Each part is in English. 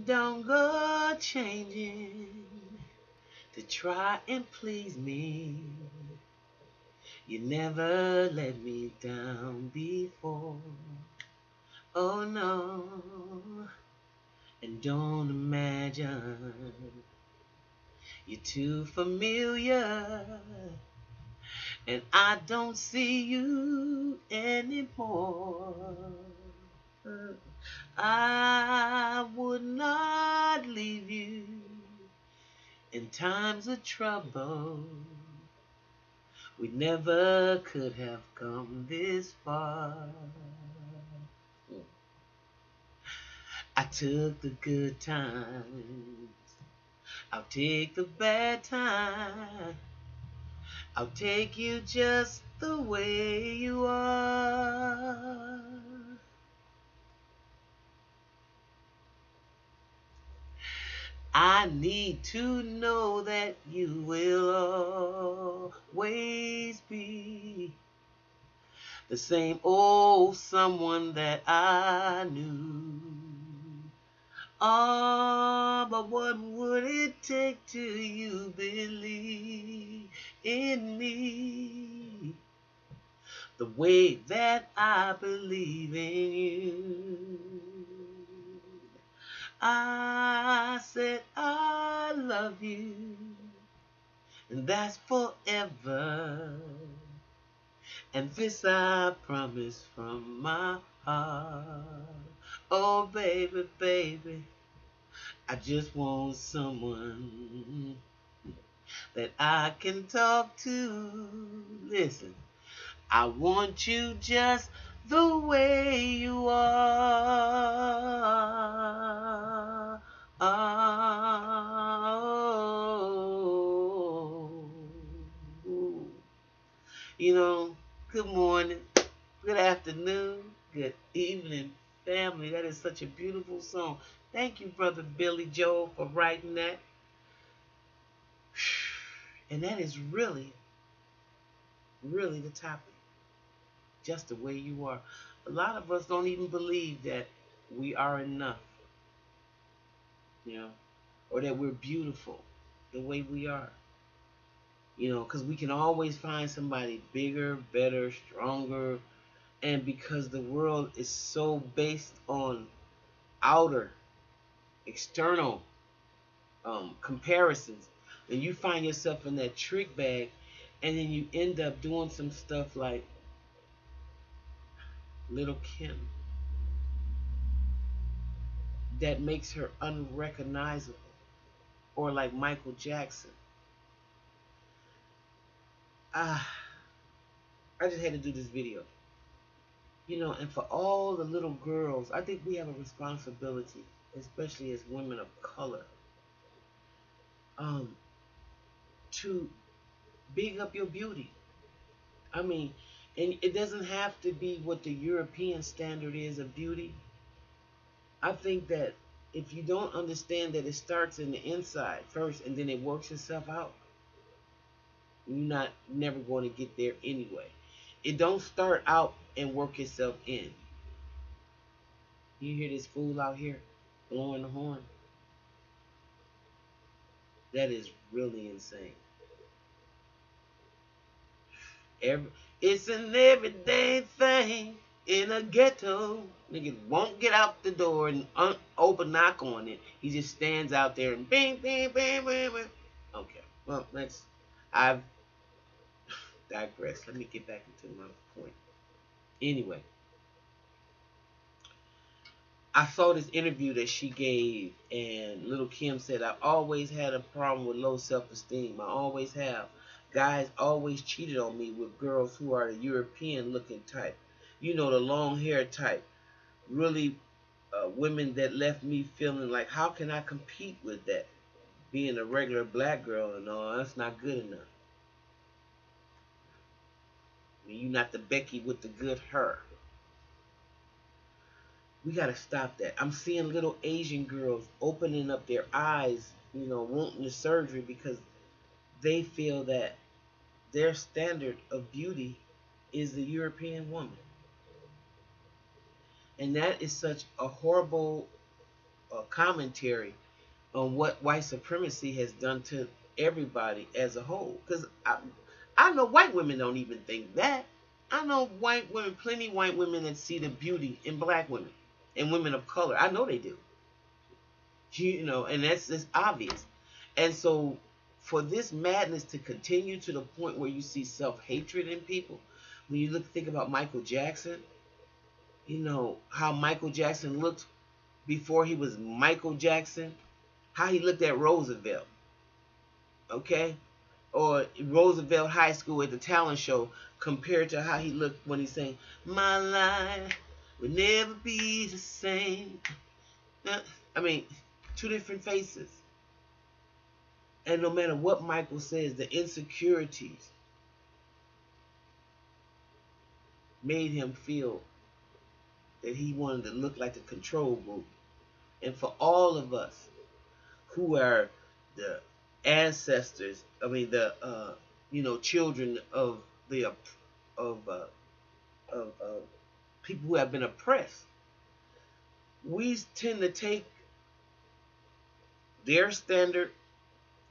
Don't go changing to try and please me. You never let me down before. Oh no, and don't imagine you're too familiar, and I don't see you anymore. I would not leave you in times of trouble. We never could have come this far. I took the good times, I'll take the bad times. I'll take you just the way you are. I need to know that you will always be the same old someone that I knew. Oh, but what would it take to you believe in me the way that I believe in you? I said I love you, and that's forever. And this I promise from my heart. Oh, baby, baby, I just want someone that I can talk to. Listen, I want you just the way you are. Oh. You know, good morning, good afternoon, good evening, family. That is such a beautiful song. Thank you, Brother Billy Joel, for writing that. And that is really, really the topic. Just the way you are. A lot of us don't even believe that we are enough, you know, or that we're beautiful the way we are. Because we can always find somebody bigger, better, stronger, and because the world is so based on outer, external comparisons, and you find yourself in that trick bag, and then you end up doing some stuff like Little Kim that makes her unrecognizable, or like Michael Jackson. Ah, I just had to do this video. And for all the little girls, I think we have a responsibility, especially as women of color, um, to big up your beauty. I mean, and it doesn't have to be what the European standard is of beauty. I think that if you don't understand that it starts in the inside first and then it works itself out, you're not never going to get there anyway. It don't start out and work itself in. You hear this fool out here blowing the horn? That is really insane. Every It's an everyday thing in a ghetto. Niggas won't get out the door and open knock on it. He just stands out there and bing, bing, bing, bing, bing. Okay, well, I've digressed. Let me get back into my point. Anyway, I saw this interview that she gave, and Little Kim said, I've always had a problem with low self-esteem. I always have. Guys always cheated on me with girls who are the European looking type. The long hair type. Really, women that left me feeling like, how can I compete with that? Being a regular black girl and all, that's not good enough. I mean, you're not the Becky with the good hair. We gotta stop that. I'm seeing little Asian girls opening up their eyes, wanting the surgery because they feel that their standard of beauty is the European woman. And that is such a horrible commentary on what white supremacy has done to everybody as a whole. Because I know white women don't even think that. I know white women, plenty of white women that see the beauty in black women and women of color. I know they do. You know, and that's just obvious. And so for this madness to continue to the point where you see self-hatred in people, when you think about Michael Jackson, you know, how Michael Jackson looked before he was Michael Jackson, how he looked at Roosevelt, okay? Or Roosevelt High School at the talent show compared to how he looked when he sang, "My life will never be the same." I mean, two different faces. And no matter what Michael says, the insecurities made him feel that he wanted to look like the control group. And for all of us who are the ancestors, I mean the children of the of people who have been oppressed, we tend to take their standard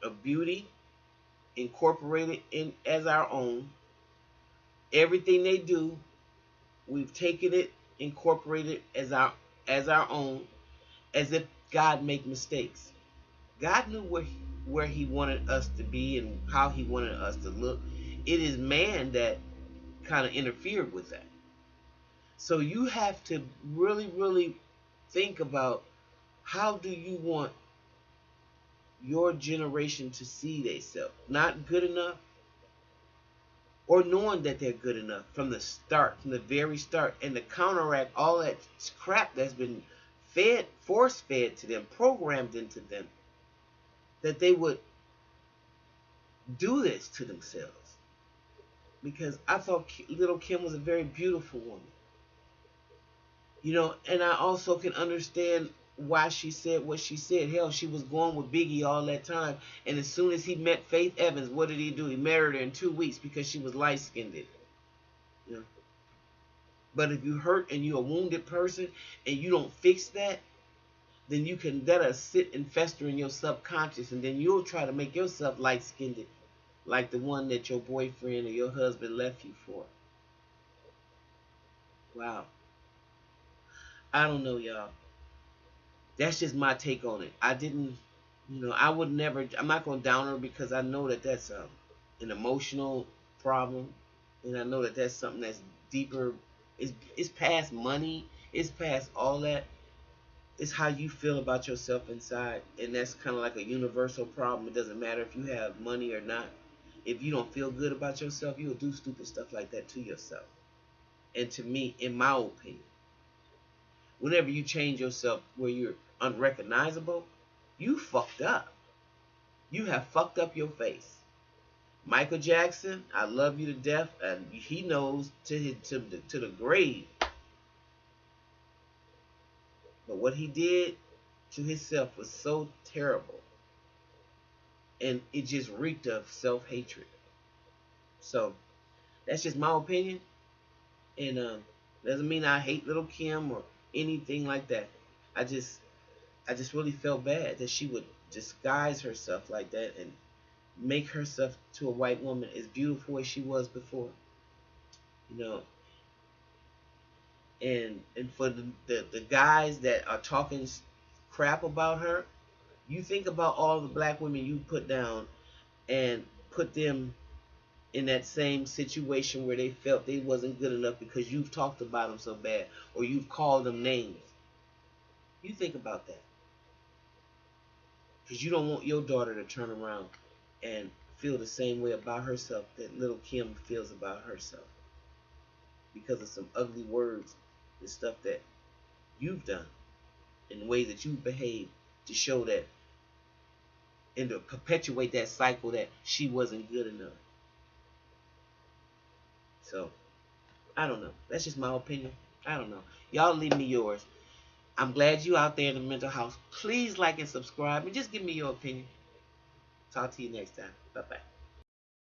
of beauty, incorporate it in as our own. Everything they do, we've taken it, incorporated it as our own, as if God make mistakes. God knew where he wanted us to be and how he wanted us to look. It is man that kind of interfered with that. So you have to really, really think about, how do you want your generation to see themselves? Not good enough, or knowing that they're good enough from the start, from the very start, and to counteract all that crap that's been fed, force fed to them, programmed into them, that they would do this to themselves. Because I thought little Kim was a very beautiful woman. You know, and I also can understand why she said what she said. Hell, she was going with Biggie all that time, and as soon as he met Faith Evans, what did he do? He married her in 2 weeks because she was light-skinned. You know? But if you hurt and you're a wounded person and you don't fix that, then you can let us sit and fester in your subconscious, and then you'll try to make yourself light-skinned, like the one that your boyfriend or your husband left you for. Wow. I don't know, y'all. That's just my take on it. I didn't, I would never, I'm not going to down her, because I know that that's an emotional problem. And I know that that's something that's deeper. It's past money. It's past all that. It's how you feel about yourself inside. And that's kind of like a universal problem. It doesn't matter if you have money or not. If you don't feel good about yourself, you'll do stupid stuff like that to yourself. And to me, in my opinion, whenever you change yourself where you're unrecognizable, you fucked up. You have fucked up your face. Michael Jackson, I love you to death, and he knows to the grave. But what he did to himself was so terrible, and it just reeked of self-hatred. So that's just my opinion, and doesn't mean I hate little Kim or anything like that. I just I just really felt bad that she would disguise herself like that and make herself to a white woman as beautiful as she was before. You know, and for the guys that are talking crap about her, you think about all the black women you put down and put them in that same situation where they felt they wasn't good enough because you've talked about them so bad, or you've called them names. You think about that, because you don't want your daughter to turn around and feel the same way about herself that little Kim feels about herself, because of some ugly words and stuff that you've done, in the way that you've behaved, to show that and to perpetuate that cycle that she wasn't good enough. So I don't know. That's just my opinion. I don't know. Y'all leave me yours. I'm glad you out there in the mental house. Please like and subscribe and just give me your opinion. Talk to you next time. Bye bye.